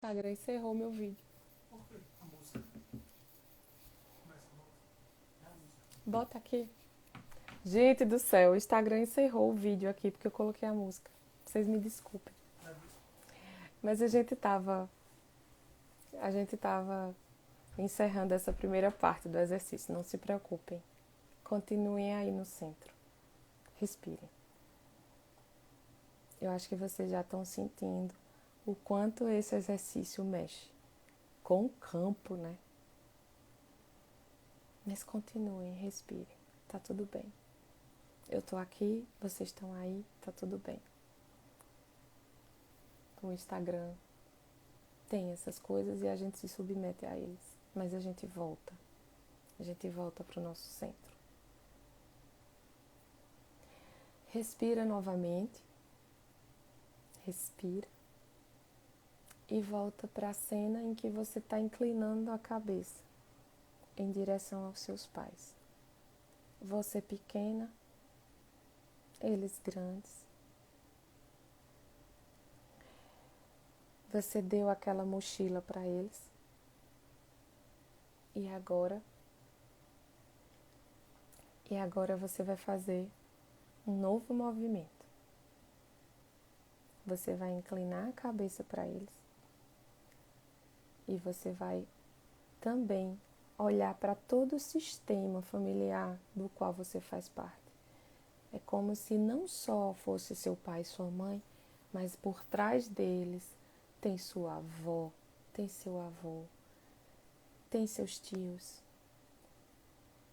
Instagram encerrou meu vídeo. Bota aqui. Gente do céu, o Instagram encerrou o vídeo aqui porque eu coloquei a música. Vocês me desculpem. Mas a gente tava encerrando essa primeira parte do exercício. Não se preocupem. Continuem aí no centro. Respirem. Eu acho que vocês já estão sentindo o quanto esse exercício mexe com o campo, né? Mas continuem, respirem. Tá tudo bem. Eu tô aqui, vocês estão aí, tá tudo bem. O Instagram tem essas coisas e a gente se submete a eles. Mas a gente volta. A gente volta para o nosso centro. Respira novamente. Respira. E volta para a cena em que você está inclinando a cabeça em direção aos seus pais. Você pequena, eles grandes. Você deu aquela mochila para eles. E agora você vai fazer um novo movimento. Você vai inclinar a cabeça para eles. E você vai também olhar para todo o sistema familiar do qual você faz parte. É como se não só fosse seu pai e sua mãe, mas por trás deles tem sua avó, tem seu avô, tem seus tios,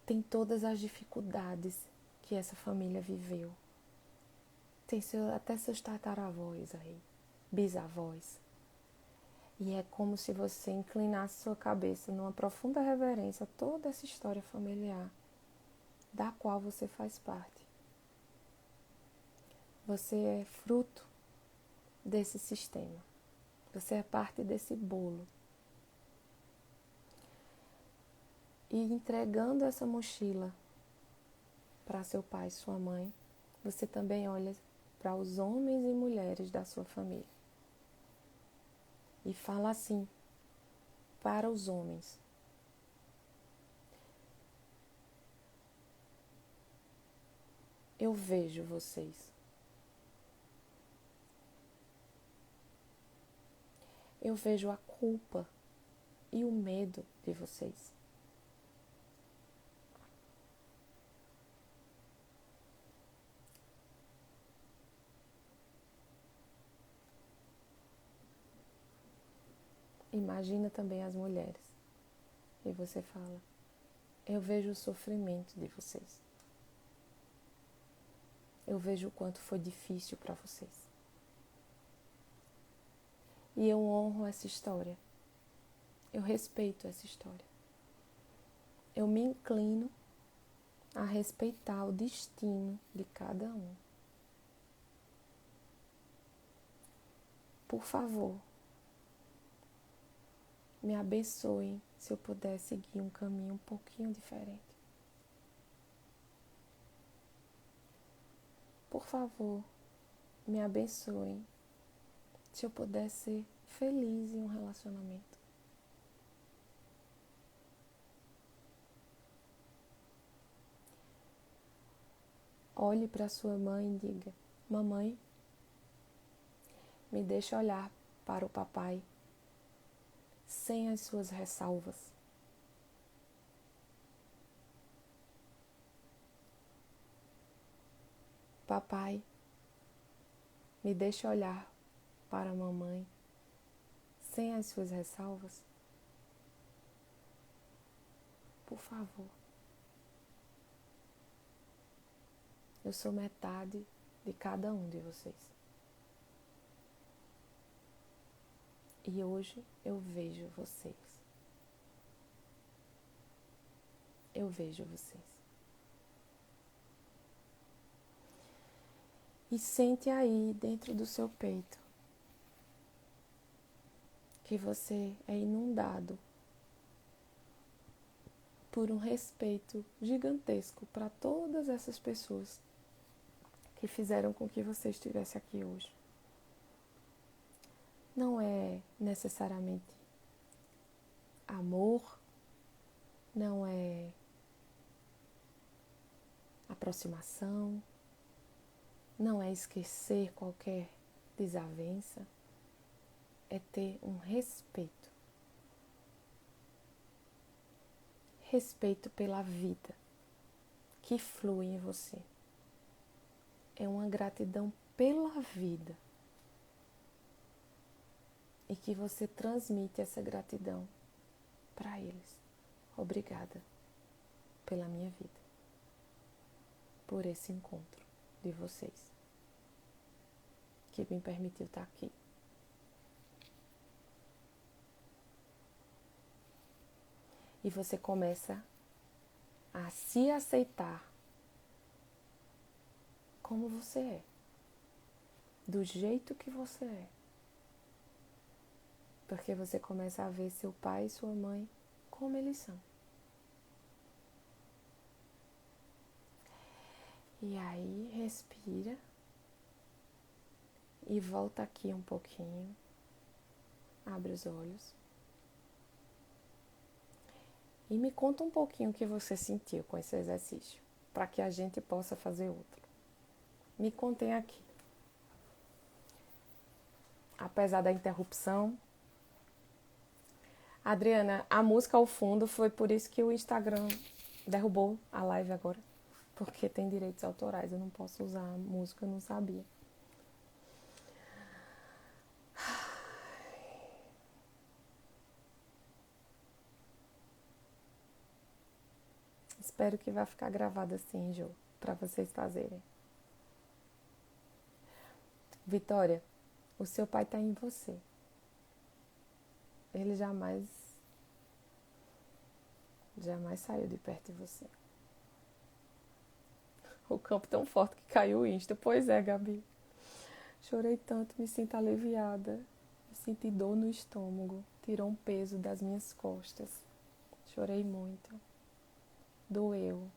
tem todas as dificuldades que essa família viveu. Tem até seus tataravós aí, bisavós. E é como se você inclinasse sua cabeça numa profunda reverência a toda essa história familiar da qual você faz parte. Você é fruto desse sistema. Você é parte desse bolo. E entregando essa mochila para seu pai e sua mãe, você também olha para os homens e mulheres da sua família. E fala assim para os homens: eu vejo vocês. Eu vejo a culpa e o medo de vocês. Imagina também as mulheres. E você fala: eu vejo o sofrimento de vocês. Eu vejo o quanto foi difícil para vocês. E eu honro essa história. Eu respeito essa história. Eu me inclino a respeitar o destino de cada um. Por favor, me abençoem se eu puder seguir um caminho um pouquinho diferente. Por favor, me abençoem se eu puder ser feliz em um relacionamento. Olhe para sua mãe e diga: mamãe, me deixe olhar para o papai sem as suas ressalvas. Papai, me deixe olhar para a mamãe sem as suas ressalvas. Por favor. Eu sou metade de cada um de vocês. E hoje eu vejo vocês. Eu vejo vocês. E sente aí dentro do seu peito que você é inundado por um respeito gigantesco para todas essas pessoas que fizeram com que você estivesse aqui hoje. não é necessariamente amor, não é aproximação, não é esquecer qualquer desavença, é ter um respeito. Respeito pela vida que flui em você. É uma gratidão pela vida. E que você transmite essa gratidão para eles. Obrigada pela minha vida. Por esse encontro de vocês. Que me permitiu estar aqui. E você começa a se aceitar como você é. Do jeito que você é. Porque você começa a ver seu pai e sua mãe como eles são. E aí, respira. E volta aqui um pouquinho. Abre os olhos. E me conta um pouquinho o que você sentiu com esse exercício. Para que a gente possa fazer outro. Me contem aqui. Apesar da interrupção. Adriana, a música ao fundo foi por isso que o Instagram derrubou a live agora. Porque tem direitos autorais, eu não posso usar a música, eu não sabia. Espero que vai ficar gravado assim, Jô, para vocês fazerem. Vitória, o seu pai está em você. Ele jamais saiu de perto de você. O campo tão forte que caiu o Insta. Pois é, Gabi. Chorei tanto, me sinto aliviada. Eu senti dor no estômago. Tirou um peso das minhas costas. Chorei muito. Doeu.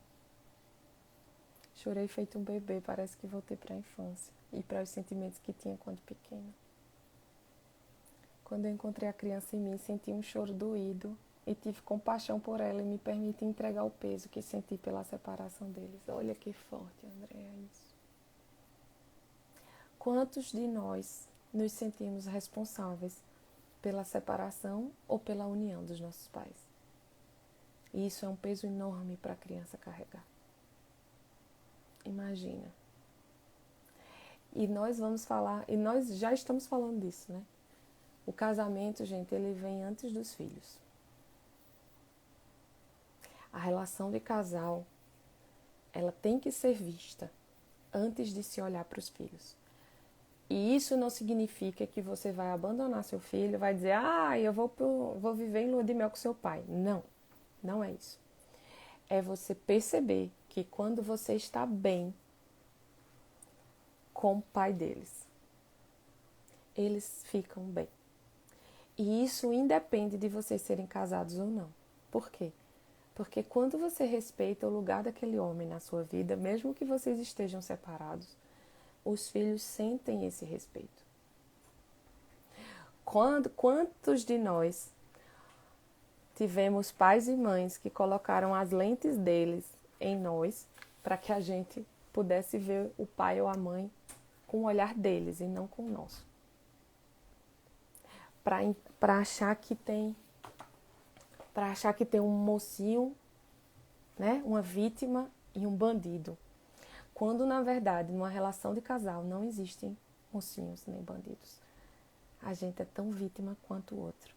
Chorei feito um bebê. Parece que voltei para a infância. E para os sentimentos que tinha quando pequena. Quando eu encontrei a criança em mim, senti um choro doído. E tive compaixão por ela e me permiti entregar o peso que senti pela separação deles. Olha que forte, Andréa, isso. Quantos de nós nos sentimos responsáveis pela separação ou pela união dos nossos pais? E isso é um peso enorme para a criança carregar. Imagina. E nós vamos falar, e nós já estamos falando disso, né? O casamento, gente, ele vem antes dos filhos. A relação de casal, ela tem que ser vista antes de se olhar para os filhos. E isso não significa que você vai abandonar seu filho, vai dizer, eu vou viver em lua de mel com seu pai. Não, não é isso. É você perceber que quando você está bem com o pai deles, eles ficam bem. E isso independe de vocês serem casados ou não. Por quê? Porque quando você respeita o lugar daquele homem na sua vida, mesmo que vocês estejam separados, os filhos sentem esse respeito. Quantos de nós tivemos pais e mães que colocaram as lentes deles em nós para que a gente pudesse ver o pai ou a mãe com o olhar deles e não com o nosso? Para achar que tem um mocinho, né, uma vítima e um bandido. Quando, na verdade, numa relação de casal não existem mocinhos nem bandidos. A gente é tão vítima quanto o outro.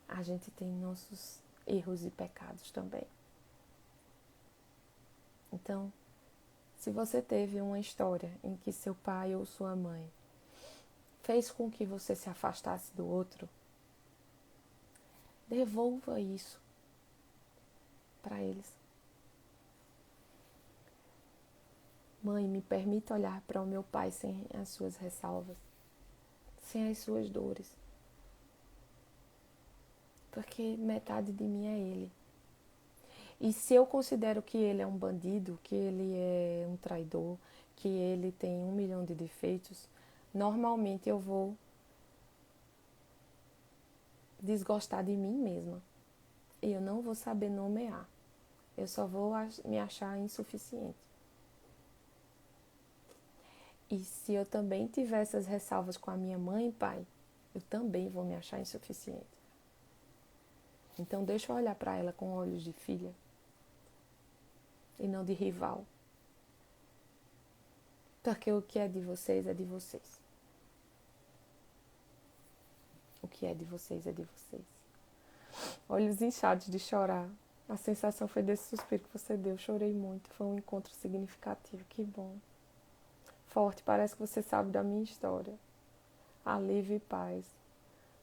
A gente tem nossos erros e pecados também. Então, se você teve uma história em que seu pai ou sua mãe fez com que você se afastasse do outro, devolva isso para eles. Mãe, me permita olhar para o meu pai sem as suas ressalvas, sem as suas dores. Porque metade de mim é ele. E se eu considero que ele é um bandido, que ele é um traidor, que ele tem 1 milhão de defeitos, normalmente eu vou desgostar de mim mesma. E eu não vou saber nomear. Eu só vou me achar insuficiente. E se eu também tiver essas ressalvas com a minha mãe e pai, eu também vou me achar insuficiente. Então deixa eu olhar para ela com olhos de filha e não de rival. Porque o que é de vocês é de vocês. O que é de vocês é de vocês. Olhos inchados de chorar. A sensação foi desse suspiro que você deu. Chorei muito. Foi um encontro significativo. Que bom. Forte. Parece que você sabe da minha história. Alívio e paz.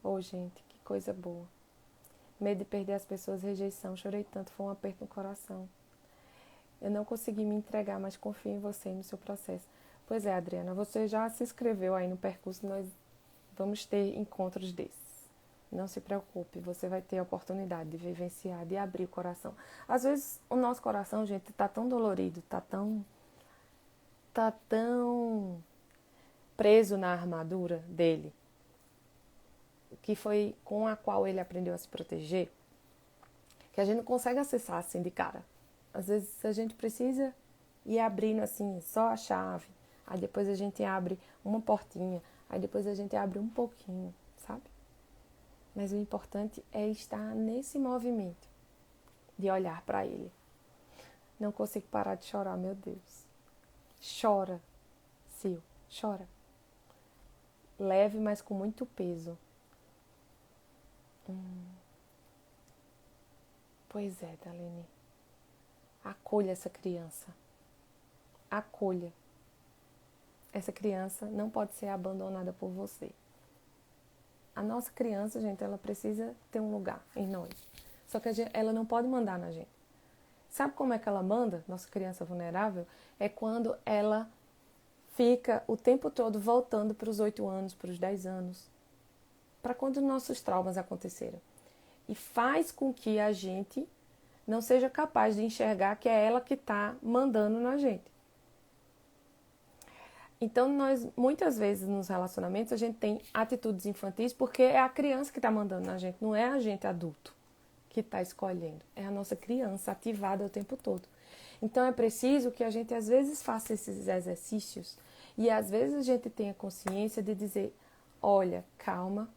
Oh, gente, que coisa boa. Medo de perder as pessoas, rejeição. Chorei tanto. Foi um aperto no coração. Eu não consegui me entregar, mas confio em você e no seu processo. Pois é, Adriana. Você já se inscreveu aí no percurso. Nós vamos ter encontros desses. Não se preocupe, você vai ter a oportunidade de vivenciar, de abrir o coração. Às vezes o nosso coração, gente, tá tão dolorido, tá tão preso na armadura dele, que foi com a qual ele aprendeu a se proteger, que a gente não consegue acessar assim de cara. Às vezes a gente precisa ir abrindo assim, só a chave, aí depois a gente abre uma portinha, aí depois a gente abre um pouquinho, sabe? Mas o importante é estar nesse movimento de olhar para ele. Não consigo parar de chorar, meu Deus. Chora, Sil, chora. Leve, mas com muito peso. Pois é, Dalene. Acolha essa criança. Acolha. Essa criança não pode ser abandonada por você. A nossa criança, gente, ela precisa ter um lugar em nós. Só que ela não pode mandar na gente. Sabe como é que ela manda, nossa criança vulnerável? É quando ela fica o tempo todo voltando para os 8 anos, para os 10 anos. Para quando nossos traumas aconteceram. E faz com que a gente não seja capaz de enxergar que é ela que está mandando na gente. Então, nós, muitas vezes, nos relacionamentos, a gente tem atitudes infantis porque é a criança que está mandando na gente, não é a gente adulto que está escolhendo. É a nossa criança ativada o tempo todo. Então, é preciso que a gente, às vezes, faça esses exercícios e, às vezes, a gente tenha consciência de dizer, olha, calma,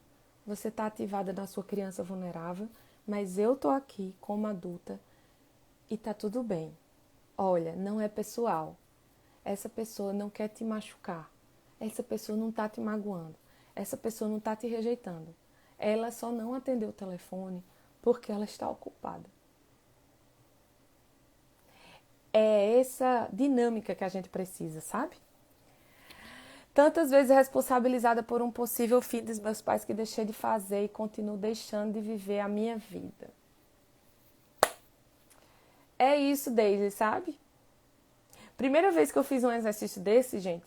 você está ativada na sua criança vulnerável, mas eu estou aqui como adulta e está tudo bem. Olha, não é pessoal. Essa pessoa não quer te machucar. Essa pessoa não está te magoando. Essa pessoa não está te rejeitando. Ela só não atendeu o telefone porque ela está ocupada. É essa dinâmica que a gente precisa, sabe? Tantas vezes responsabilizada por um possível fim dos meus pais que deixei de fazer e continuo deixando de viver a minha vida. É isso, Daisy, sabe? Primeira vez que eu fiz um exercício desse, gente,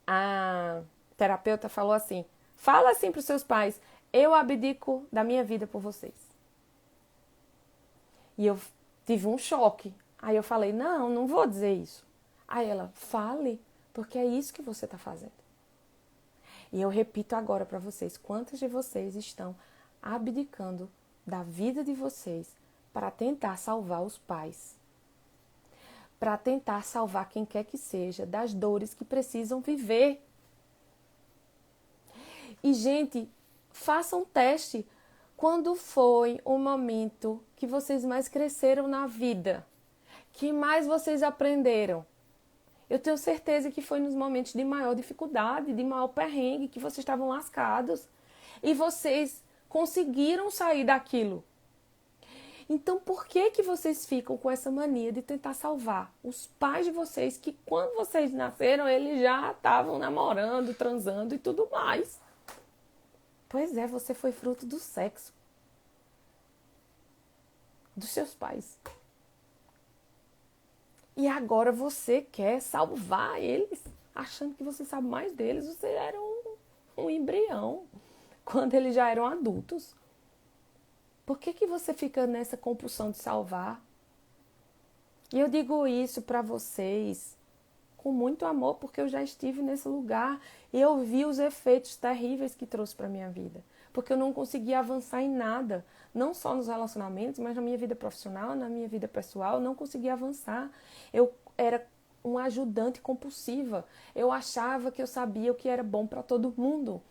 a terapeuta falou assim, fala assim para os seus pais, eu abdico da minha vida por vocês. E eu tive um choque. Aí eu falei, não vou dizer isso. Aí ela, fale, porque é isso que você está fazendo. E eu repito agora para vocês, quantos de vocês estão abdicando da vida de vocês para tentar salvar os pais? Para tentar salvar quem quer que seja das dores que precisam viver. E, gente, façam um teste. Quando foi o momento que vocês mais cresceram na vida? Que mais vocês aprenderam? Eu tenho certeza que foi nos momentos de maior dificuldade, de maior perrengue, que vocês estavam lascados. E vocês conseguiram sair daquilo. Então, por que vocês ficam com essa mania de tentar salvar os pais de vocês que, quando vocês nasceram, eles já estavam namorando, transando e tudo mais? Pois é, você foi fruto do sexo dos seus pais. E agora você quer salvar eles, achando que você sabe mais deles. Você era um embrião quando eles já eram adultos. Por que você fica nessa compulsão de salvar? E eu digo isso para vocês com muito amor, porque eu já estive nesse lugar e eu vi os efeitos terríveis que trouxe para a minha vida. Porque eu não conseguia avançar em nada, não só nos relacionamentos, mas na minha vida profissional, na minha vida pessoal, eu não conseguia avançar. Eu era uma ajudante compulsiva. Eu achava que eu sabia o que era bom para todo mundo.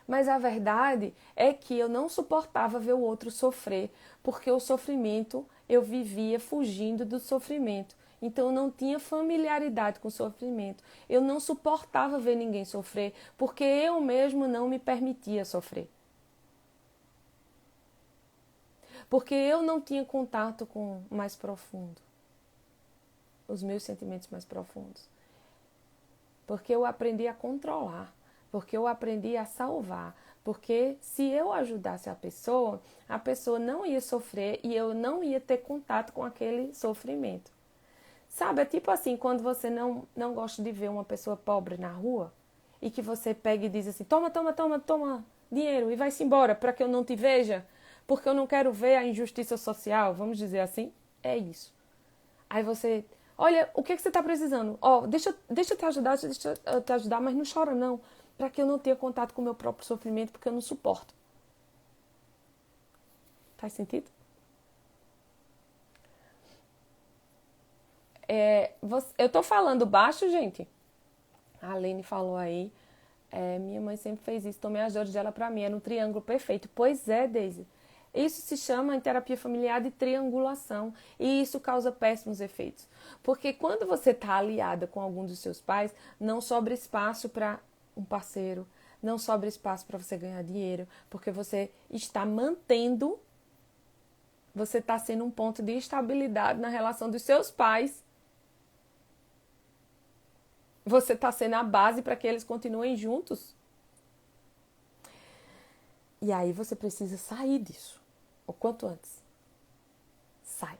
Mas a verdade é que eu não suportava ver o outro sofrer, porque o sofrimento, eu vivia fugindo do sofrimento. Então eu não tinha familiaridade com o sofrimento. Eu não suportava ver ninguém sofrer, porque eu mesmo não me permitia sofrer. Porque eu não tinha contato com o mais profundo, os meus sentimentos mais profundos. Porque eu aprendi a controlar, porque eu aprendi a salvar, porque se eu ajudasse a pessoa não ia sofrer e eu não ia ter contato com aquele sofrimento. Sabe, é tipo assim, quando você não gosta de ver uma pessoa pobre na rua e que você pega e diz assim, toma dinheiro e vai-se embora para que eu não te veja, porque eu não quero ver a injustiça social, vamos dizer assim, é isso. Aí você, olha, o que você está precisando? Ó, deixa eu te ajudar, mas não chora não, para que eu não tenha contato com o meu próprio sofrimento, porque eu não suporto. Faz sentido? Eu tô falando baixo, gente? A Aline falou aí, minha mãe sempre fez isso, tomei as dores dela pra mim, era um triângulo perfeito. Pois é, Daisy. Isso se chama em terapia familiar de triangulação e isso causa péssimos efeitos. Porque quando você está aliada com algum dos seus pais, não sobra espaço para um parceiro, não sobra espaço para você ganhar dinheiro, porque você está mantendo, você está sendo um ponto de estabilidade na relação dos seus pais. Você está sendo a base para que eles continuem juntos. E aí você precisa sair disso. O quanto antes. Sai.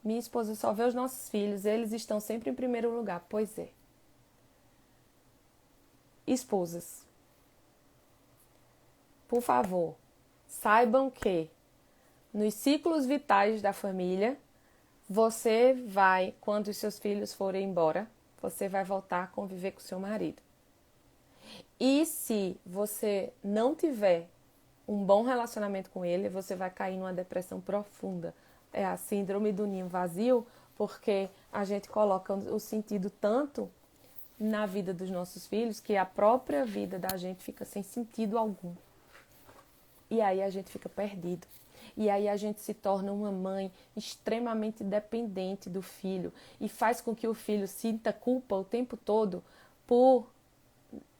Minha esposa só vê os nossos filhos, eles estão sempre em primeiro lugar. Pois é. Esposas, por favor, saibam que nos ciclos vitais da família, você vai, quando os seus filhos forem embora, você vai voltar a conviver com seu marido. E se você não tiver um bom relacionamento com ele, você vai cair numa depressão profunda. É a síndrome do ninho vazio, porque a gente coloca o sentido tanto na vida dos nossos filhos que a própria vida da gente fica sem sentido algum. E aí a gente fica perdido. E aí a gente se torna uma mãe extremamente dependente do filho e faz com que o filho sinta culpa o tempo todo por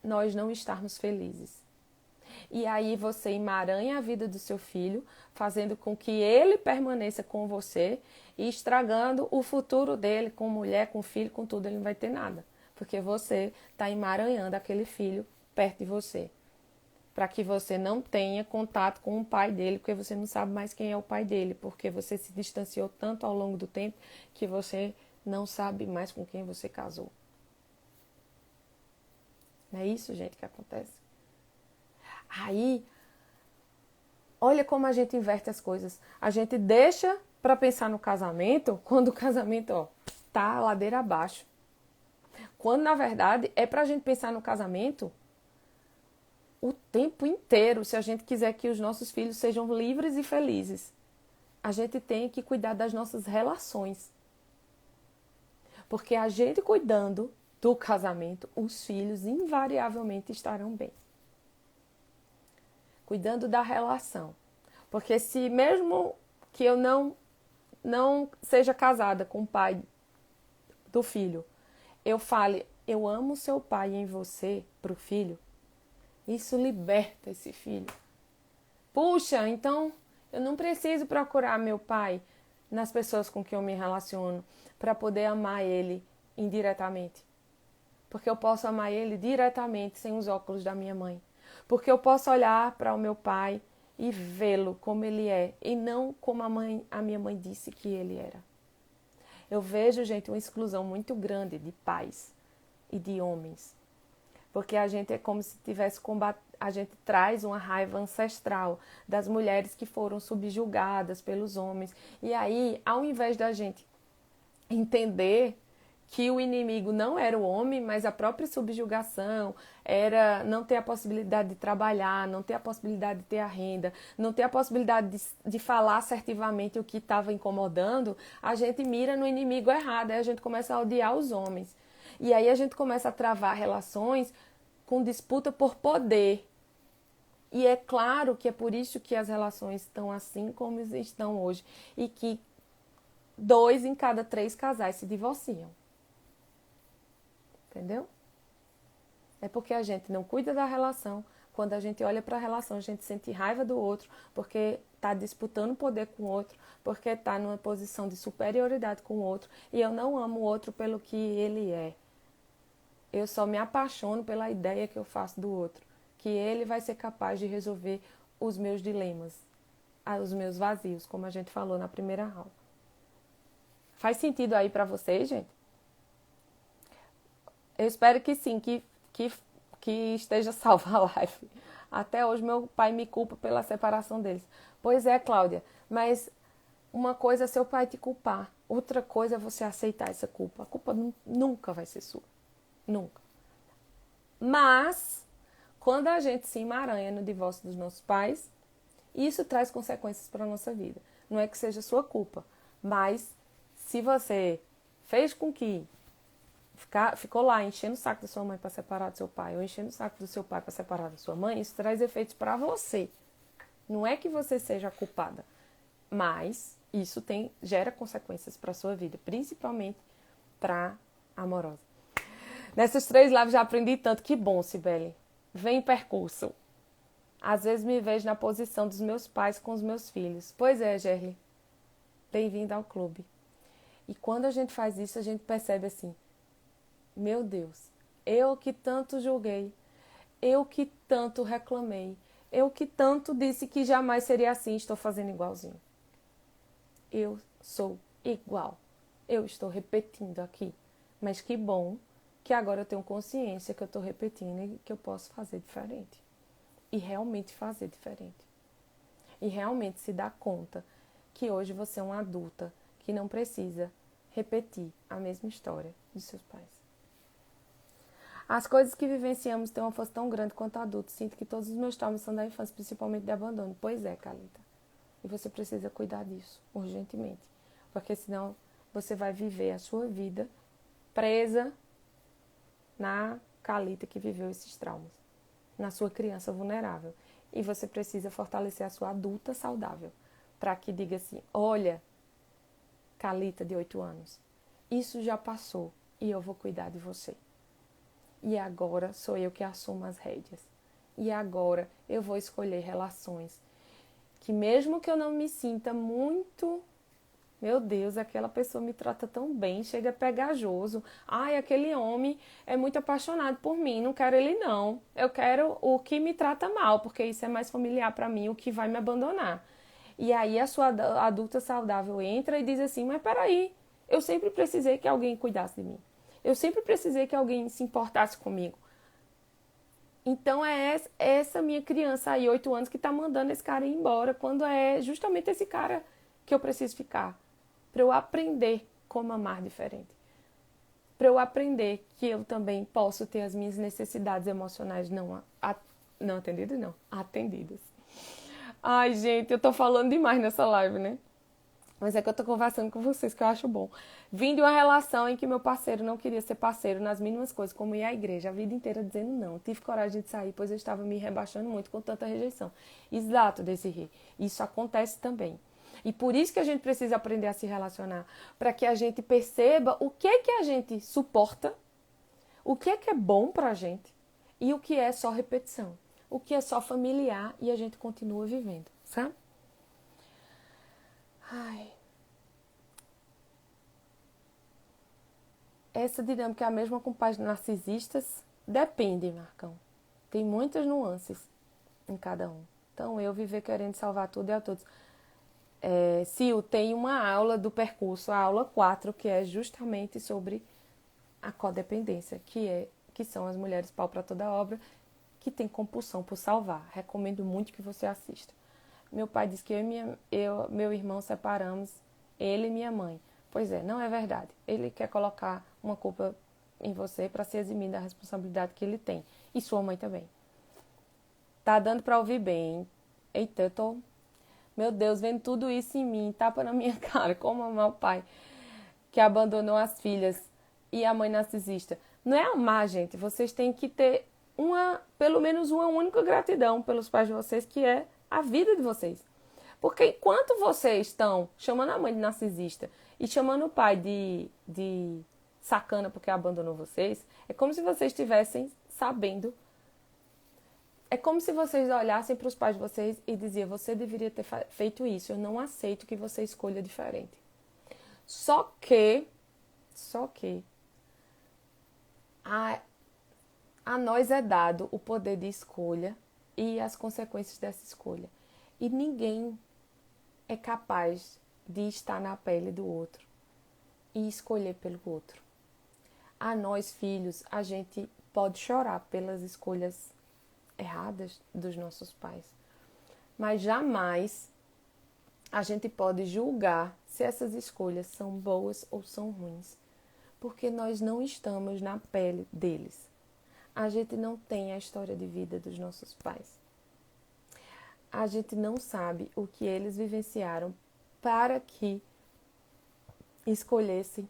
nós não estarmos felizes. E aí você emaranha a vida do seu filho, fazendo com que ele permaneça com você e estragando o futuro dele com mulher, com filho, com tudo. Ele não vai ter nada, porque você está emaranhando aquele filho perto de você. Para que você não tenha contato com o pai dele, porque você não sabe mais quem é o pai dele, porque você se distanciou tanto ao longo do tempo que você não sabe mais com quem você casou. Não é isso, gente, que acontece? Aí, olha como a gente inverte as coisas. A gente deixa para pensar no casamento quando o casamento tá ladeira abaixo. Quando, na verdade, é para a gente pensar no casamento o tempo inteiro, se a gente quiser que os nossos filhos sejam livres e felizes. A gente tem que cuidar das nossas relações. Porque a gente cuidando do casamento, os filhos invariavelmente estarão bem. Cuidando da relação. Porque se mesmo que eu não seja casada com o pai do filho, eu fale, eu amo seu pai em você, pro filho, isso liberta esse filho. Puxa, então eu não preciso procurar meu pai nas pessoas com quem eu me relaciono para poder amar ele indiretamente. Porque eu posso amar ele diretamente sem os óculos da minha mãe. Porque eu posso olhar para o meu pai e vê-lo como ele é e não como a minha mãe disse que ele era. Eu vejo, gente, uma exclusão muito grande de pais e de homens. Porque a gente é como se tivesse a gente traz uma raiva ancestral das mulheres que foram subjugadas pelos homens. E aí, ao invés da gente entender que o inimigo não era o homem, mas a própria subjugação, era não ter a possibilidade de trabalhar, não ter a possibilidade de ter a renda, não ter a possibilidade de falar assertivamente o que estava incomodando, a gente mira no inimigo errado, aí a gente começa a odiar os homens. E aí a gente começa a travar relações com disputa por poder. E é claro que é por isso que as relações estão assim como estão hoje e que 2 em cada 3 casais se divorciam. Entendeu? É porque a gente não cuida da relação. Quando a gente olha para a relação, a gente sente raiva do outro, porque está disputando poder com o outro, porque está numa posição de superioridade com o outro. E eu não amo o outro pelo que ele é. Eu só me apaixono pela ideia que eu faço do outro. Que ele vai ser capaz de resolver os meus dilemas, os meus vazios, como a gente falou na primeira aula. Faz sentido aí para vocês, gente? Eu espero que sim, que esteja salva a live. Até hoje meu pai me culpa pela separação deles. Pois é, Cláudia, mas uma coisa é seu pai te culpar, outra coisa é você aceitar essa culpa. A culpa nunca vai ser sua. Nunca. Mas, quando a gente se emaranha no divórcio dos nossos pais, isso traz consequências para a nossa vida. Não é que seja sua culpa, mas se você fez com que ficou lá enchendo o saco da sua mãe para separar do seu pai, ou enchendo o saco do seu pai para separar da sua mãe, isso traz efeitos para você. Não é que você seja a culpada, mas isso gera consequências para a sua vida, principalmente para a amorosa. Nessas 3 lives já aprendi tanto. Que bom, Cibele. Vem percurso. Às vezes me vejo na posição dos meus pais com os meus filhos. Pois é, Gerly. Bem-vinda ao clube. E quando a gente faz isso, a gente percebe assim, meu Deus, eu que tanto julguei, eu que tanto reclamei, eu que tanto disse que jamais seria assim, estou fazendo igualzinho. Eu sou igual. Eu estou repetindo aqui. Mas que bom que agora eu tenho consciência que eu estou repetindo e que eu posso fazer diferente. E realmente fazer diferente. E realmente se dar conta que hoje você é uma adulta que não precisa repetir a mesma história de seus pais. As coisas que vivenciamos têm uma força tão grande quanto adultos. Sinto que todos os meus traumas são da infância, principalmente de abandono. Pois é, Calita. E você precisa cuidar disso, urgentemente. Porque senão você vai viver a sua vida presa na Calita que viveu esses traumas. Na sua criança vulnerável. E você precisa fortalecer a sua adulta saudável. Para que diga assim, olha, Calita de 8 anos, isso já passou e eu vou cuidar de você. E agora sou eu que assumo as rédeas. E agora eu vou escolher relações que mesmo que eu não me sinta muito, meu Deus, aquela pessoa me trata tão bem, chega pegajoso. Ai, aquele homem é muito apaixonado por mim, não quero ele não. Eu quero o que me trata mal, porque isso é mais familiar para mim, o que vai me abandonar. E aí a sua adulta saudável entra e diz assim, mas peraí, eu sempre precisei que alguém cuidasse de mim. Eu sempre precisei que alguém se importasse comigo. Então é essa minha criança aí, 8 anos, que está mandando esse cara ir embora, quando é justamente esse cara que eu preciso ficar. Para eu aprender como amar diferente. Para eu aprender que eu também posso ter as minhas necessidades emocionais não atendidas, não, atendidas. Ai, gente, eu tô falando demais nessa live, né? Mas é que eu tô conversando com vocês, que eu acho bom. Vim de uma relação em que meu parceiro não queria ser parceiro nas mínimas coisas, como ir à igreja, a vida inteira dizendo não. Tive coragem de sair, pois eu estava me rebaixando muito com tanta rejeição. Exato, Desirê. Isso acontece também. E por isso que a gente precisa aprender a se relacionar. Para que a gente perceba o que é que a gente suporta, o que é bom pra gente e o que é só repetição. O que é só familiar e a gente continua vivendo, sabe? Ai. Essa dinâmica é a mesma com pais narcisistas? Depende, Marcão. Tem muitas nuances em cada um. Então, eu viver querendo salvar tudo e a todos. Sil, tem uma aula do percurso, a aula 4, que é justamente sobre a codependência, que são as mulheres pau para toda obra, que tem compulsão por salvar. Recomendo muito que você assista. Meu pai disse que meu irmão separamos, ele e minha mãe, Pois é, não é verdade. Ele quer colocar uma culpa em você para se eximir da responsabilidade que ele tem. E sua mãe também. Tá dando para ouvir bem, hein? Eita, eu tô... Meu Deus, vendo tudo isso em mim, tapa na minha cara, como amar o pai que abandonou as filhas e a mãe narcisista. Não é amar, gente. Vocês têm que ter pelo menos uma única gratidão pelos pais de vocês, que é a vida de vocês. Porque enquanto vocês estão chamando a mãe de narcisista e chamando o pai de sacana porque abandonou vocês, é como se vocês estivessem sabendo. É como se vocês olhassem para os pais de vocês e diziam: você deveria ter feito isso, eu não aceito que você escolha diferente. Só que a nós é dado o poder de escolha e as consequências dessa escolha. E ninguém é capaz de estar na pele do outro e escolher pelo outro. A nós, filhos, a gente pode chorar pelas escolhas erradas dos nossos pais, mas jamais a gente pode julgar se essas escolhas são boas ou são ruins, porque nós não estamos na pele deles. A gente não tem a história de vida dos nossos pais. A gente não sabe o que eles vivenciaram para que escolhessem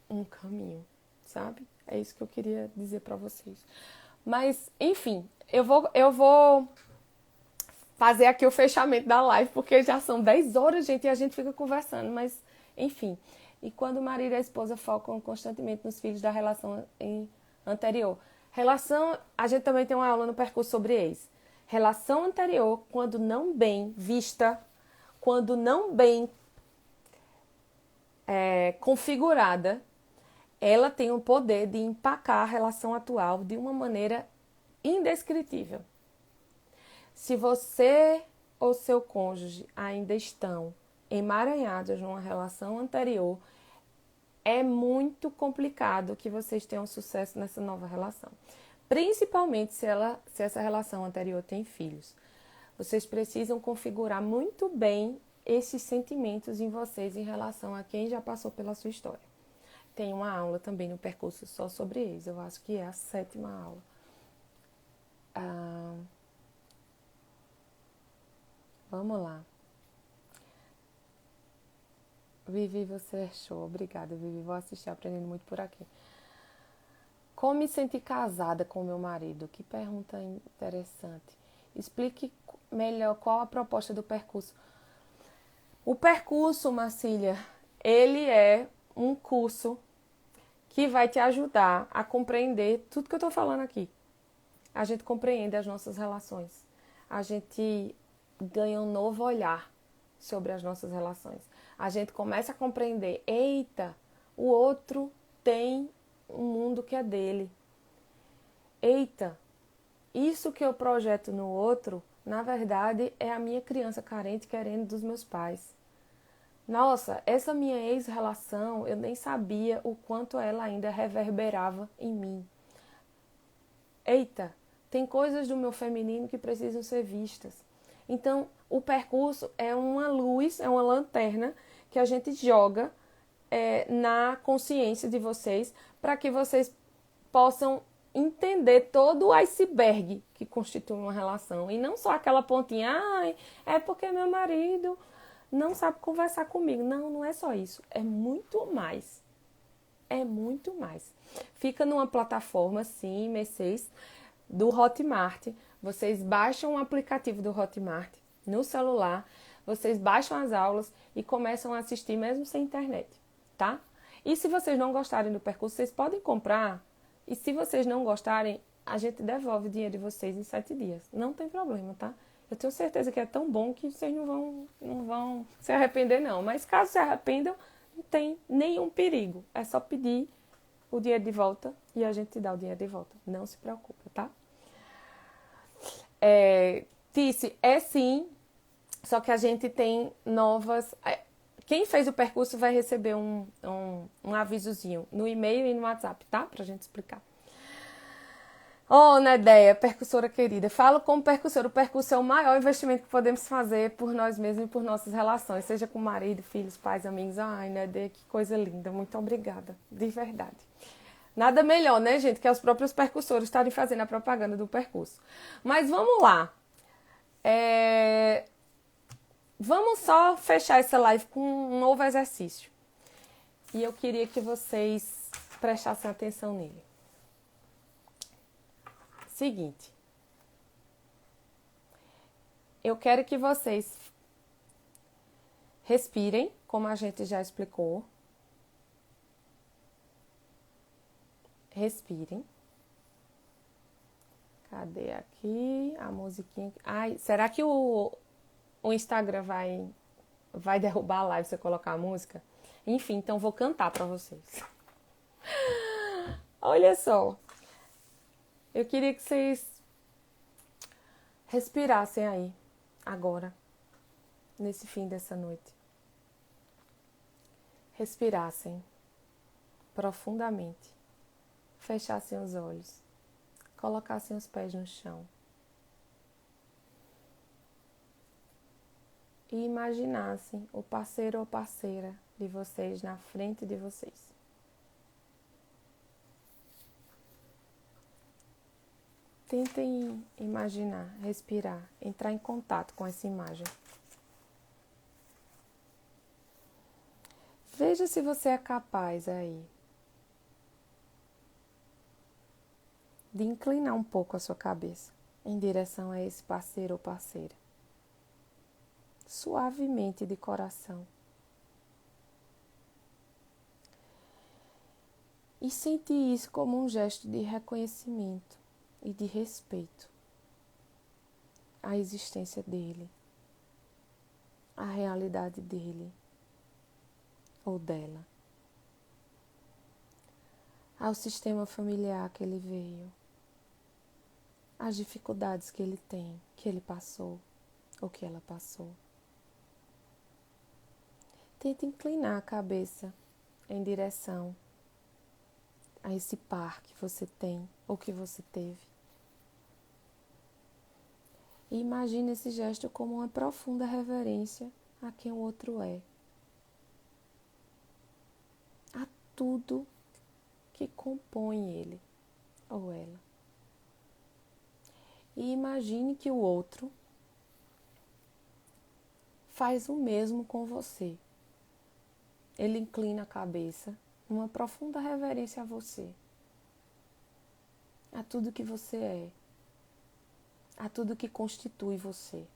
um caminho, sabe? É isso que eu queria dizer para vocês. Mas, enfim, eu vou fazer aqui o fechamento da live, porque já são 10 horas, gente, e a gente fica conversando, mas, enfim. E quando o marido e a esposa focam constantemente nos filhos da relação anterior. A gente também tem uma aula no percurso sobre ex. Relação anterior, quando não bem vista, quando não bem configurada, ela tem o poder de empacar a relação atual de uma maneira indescritível. Se você ou seu cônjuge ainda estão emaranhados numa relação anterior, é muito complicado que vocês tenham sucesso nessa nova relação. Principalmente se essa relação anterior tem filhos. Vocês precisam configurar muito bem esses sentimentos em vocês em relação a quem já passou pela sua história. Tem uma aula também no percurso só sobre eles. Eu acho que é a 7ª aula. Vamos lá. Vivi, você é show. Obrigada, Vivi. Vou assistir aprendendo muito por aqui. Como me sentir casada com meu marido? Que pergunta interessante. Explique melhor qual a proposta do percurso. O percurso, Marcília, ele é um curso que vai te ajudar a compreender tudo que eu estou falando aqui. A gente compreende as nossas relações. A gente ganha um novo olhar sobre as nossas relações. A gente começa a compreender, eita, o outro tem um mundo que é dele. Eita, isso que eu projeto no outro, na verdade, é a minha criança carente querendo dos meus pais. Nossa, essa minha ex-relação, eu nem sabia o quanto ela ainda reverberava em mim. Eita, tem coisas do meu feminino que precisam ser vistas. Então, o percurso é uma luz, é uma lanterna que a gente joga na consciência de vocês para que vocês possam entender todo o iceberg que constitui uma relação. E não só aquela pontinha, é porque meu marido não sabe conversar comigo. Não, não é só isso. É muito mais. É muito mais. Fica numa plataforma, sim, Mercedes, do Hotmart. Vocês baixam o aplicativo do Hotmart no celular, vocês baixam as aulas e começam a assistir mesmo sem internet, tá? E se vocês não gostarem do percurso, vocês podem comprar. E se vocês não gostarem, a gente devolve o dinheiro de vocês em 7 dias. Não tem problema, tá? Eu tenho certeza que é tão bom que vocês não vão se arrepender, não. Mas caso se arrependam, não tem nenhum perigo. É só pedir o dinheiro de volta e a gente dá o dinheiro de volta. Não se preocupa, tá? Tice, é sim, só que a gente tem novas... Quem fez o percurso vai receber um avisozinho no e-mail e no WhatsApp, tá? Pra gente explicar. Oh, Nedeia, percussora querida, falo como percussora. O percurso é o maior investimento que podemos fazer por nós mesmos e por nossas relações, seja com marido, filhos, pais, amigos. Ai, Nedeia, que coisa linda. Muito obrigada, de verdade. Nada melhor, né, gente, que os próprios percussores estarem fazendo a propaganda do percurso. Mas vamos lá. Vamos só fechar essa live com um novo exercício. E eu queria que vocês prestassem atenção nele. Seguinte. Eu quero que vocês respirem, como a gente já explicou. Respirem. Cadê aqui a musiquinha? Ai, será que o Instagram vai derrubar a live se eu colocar a música? Enfim, então vou cantar para vocês. Olha só. Eu queria que vocês respirassem aí, agora, nesse fim dessa noite. Respirassem profundamente. Fechassem os olhos. Colocassem os pés no chão. E imaginassem o parceiro ou parceira de vocês na frente de vocês. Tentem imaginar, respirar, entrar em contato com essa imagem. Veja se você é capaz aí de inclinar um pouco a sua cabeça em direção a esse parceiro ou parceira. Suavemente de coração. E sente isso como um gesto de reconhecimento e de respeito à existência dele, à realidade dele ou dela, ao sistema familiar que ele veio, às dificuldades que ele tem, que ele passou ou que ela passou. Tente inclinar a cabeça em direção a esse par que você tem ou que você teve. E imagine esse gesto como uma profunda reverência a quem o outro é. A tudo que compõe ele ou ela. E imagine que o outro faz o mesmo com você. Ele inclina a cabeça numa profunda reverência a você. A tudo que você é. A tudo que constitui você.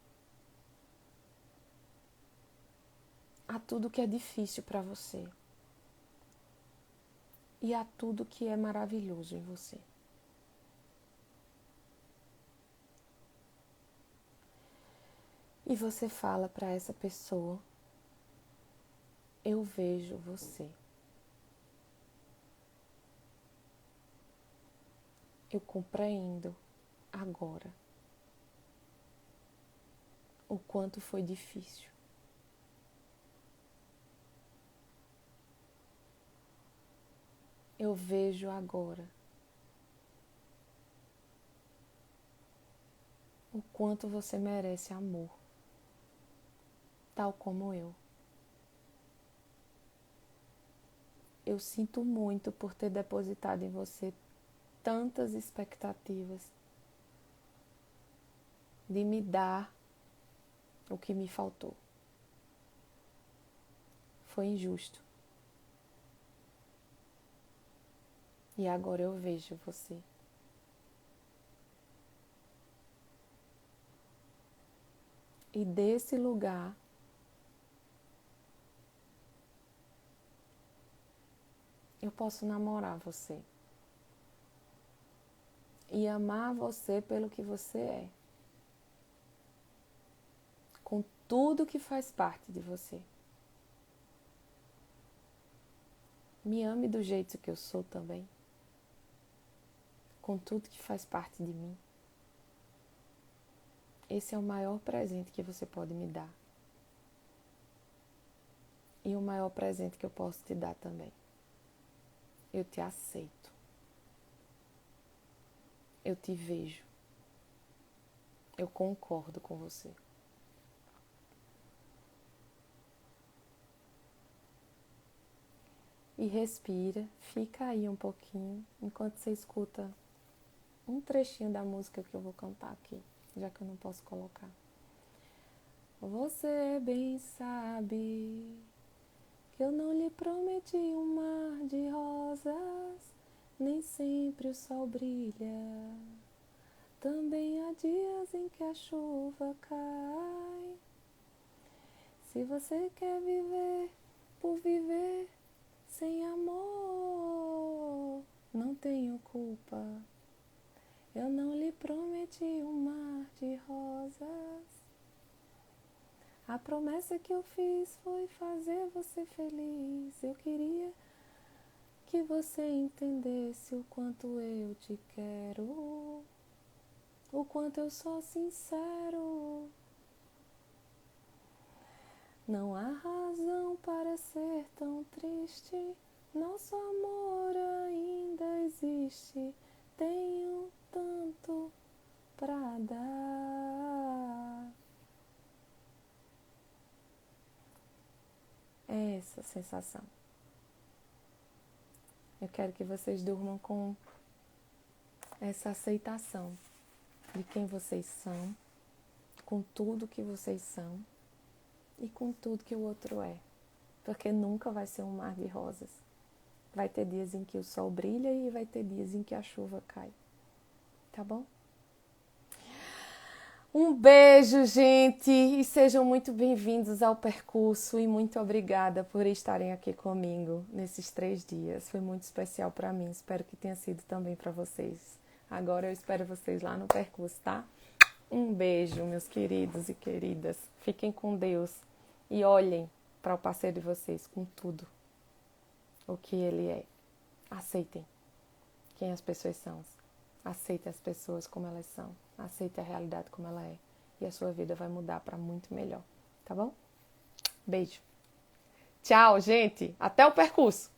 A tudo que é difícil para você. E a tudo que é maravilhoso em você. E você fala para essa pessoa: eu vejo você. Eu compreendo agora o quanto foi difícil. Eu vejo agora o quanto você merece amor, tal como eu. Eu sinto muito por ter depositado em você tantas expectativas de me dar o que me faltou. Foi injusto. E agora eu vejo você. E desse lugar, eu posso namorar você. E amar você pelo que você é. Com tudo que faz parte de você. Me ame do jeito que eu sou também. Com tudo que faz parte de mim. Esse é o maior presente que você pode me dar. E o maior presente que eu posso te dar também. Eu te aceito. Eu te vejo. Eu concordo com você. E respira, fica aí um pouquinho, enquanto você escuta um trechinho da música que eu vou cantar aqui, já que eu não posso colocar. Você bem sabe que eu não lhe prometi um mar de rosas, nem sempre o sol brilha. Também há dias em que a chuva cai. Se você quer viver por viver sem amor, não tenho culpa. Eu não lhe prometi um mar de rosas. A promessa que eu fiz foi fazer você feliz. Eu queria que você entendesse o quanto eu te quero, o quanto eu sou sincero. Não há razão para ser tão triste. Nosso amor ainda existe. Tenho tanto pra dar. É essa sensação. Eu quero que vocês durmam com essa aceitação de quem vocês são, com tudo que vocês são e com tudo que o outro é. Porque nunca vai ser um mar de rosas. Vai ter dias em que o sol brilha e vai ter dias em que a chuva cai. Tá bom? Um beijo, gente, e sejam muito bem-vindos ao percurso e muito obrigada por estarem aqui comigo nesses 3 dias. Foi muito especial para mim, espero que tenha sido também para vocês. Agora eu espero vocês lá no percurso, tá? Um beijo, meus queridos e queridas. Fiquem com Deus e olhem para o parceiro de vocês com tudo o que ele é. Aceitem quem as pessoas são. Aceitem as pessoas como elas são. Aceite a realidade como ela é. E a sua vida vai mudar para muito melhor. Tá bom? Beijo. Tchau, gente. Até o percurso.